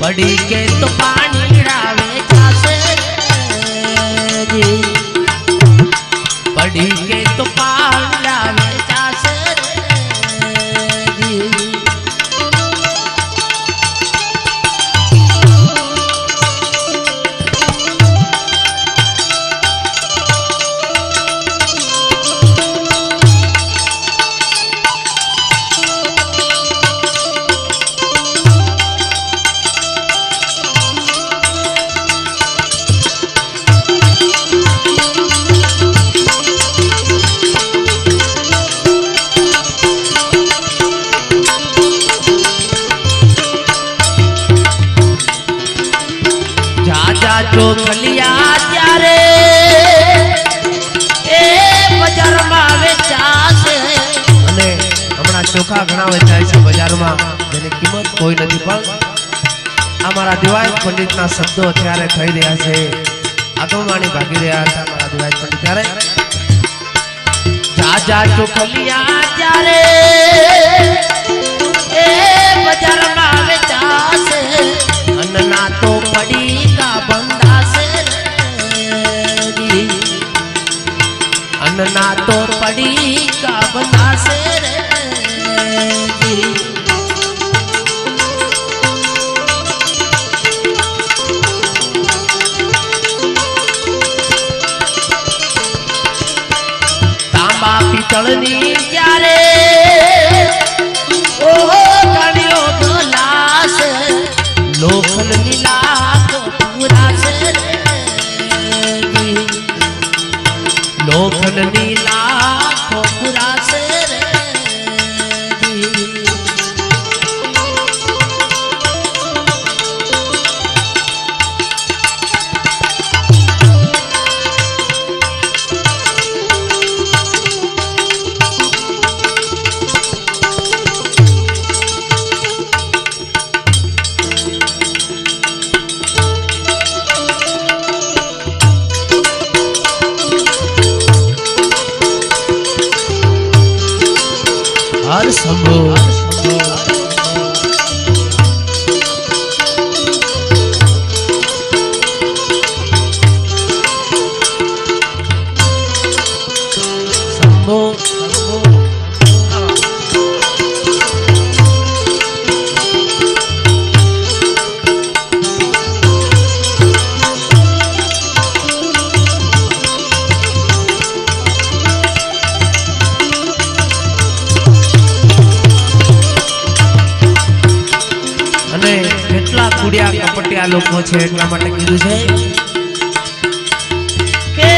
पड़ी के तो पानी रावे जासे जी, पड़ी के तो पानी रावे जासे जी। ચોખલિયા ત્યારે એ બજારમાં વેચાશે અને હમણાં ચોખા ઘણા વેચાય છે બજારમાં જેની કિંમત કોઈ નથી, પણ અમારા દિવાય પંડિતના શબ્દો અત્યારે થઈ રહ્યા છે, આગમવાણી ભાગી રહ્યા હતા અમારા દિવાય પંડિત ત્યારે જાજા ચોખલિયા ત્યારે એ બજારમાં વેચાશે અન્ના તો પડી કા બંધાશે अन्ना तो पड़ी का बनासे रे तांबा पीतळनी त्यारे ओ गणियो गलास लोखन नीला तो पूरा से लोखन नीला खोखुरा से हर संभो संभो कुड़िया कपटिया लोगों छे એટલા માટે કીધું છે કે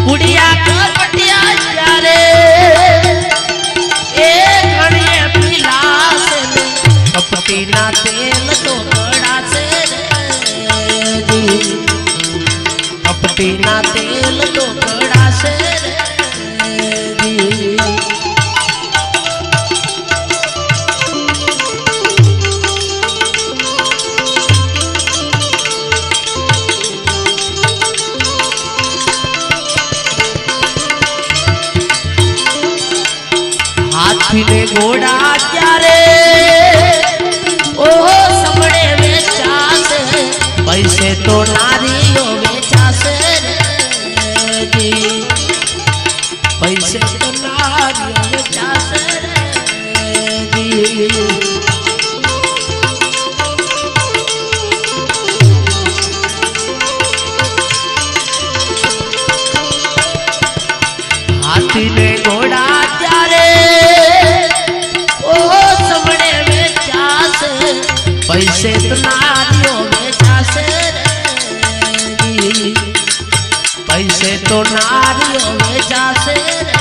कुड़िया कपटिया જારે એ ઘણીએ પીલાસે કપટીના તેલ તો કડાસે રે કપટીના તેલ તો કડાસે રે हाथी घोड़ा त्यारे ओ समड़े वेचासे पैसे तो नारियो वेचासे रे पैसे तो नारियो वेचासे रे हाथी ने घोड़ा त्यारे पैसे तो नारियो बेचासे रे पैसे तो नारियो बेचासे रे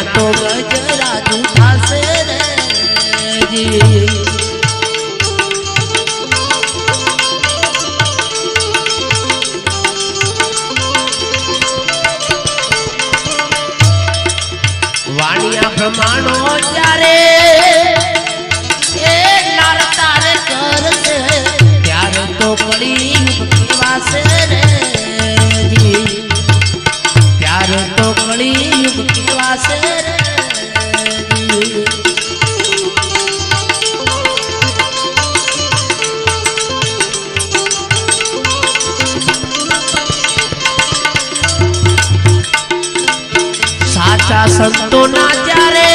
ના તો ગજરા જૂઠાશે રે જી વાણિયા પ્રમાણો જ્યારે એ નારતા રે કરશે ત્યારે તો કળી કેવાશે રે જી ત્યારે તો કળી કેવાશે રે જી સાચા સંતો ના જ્યારે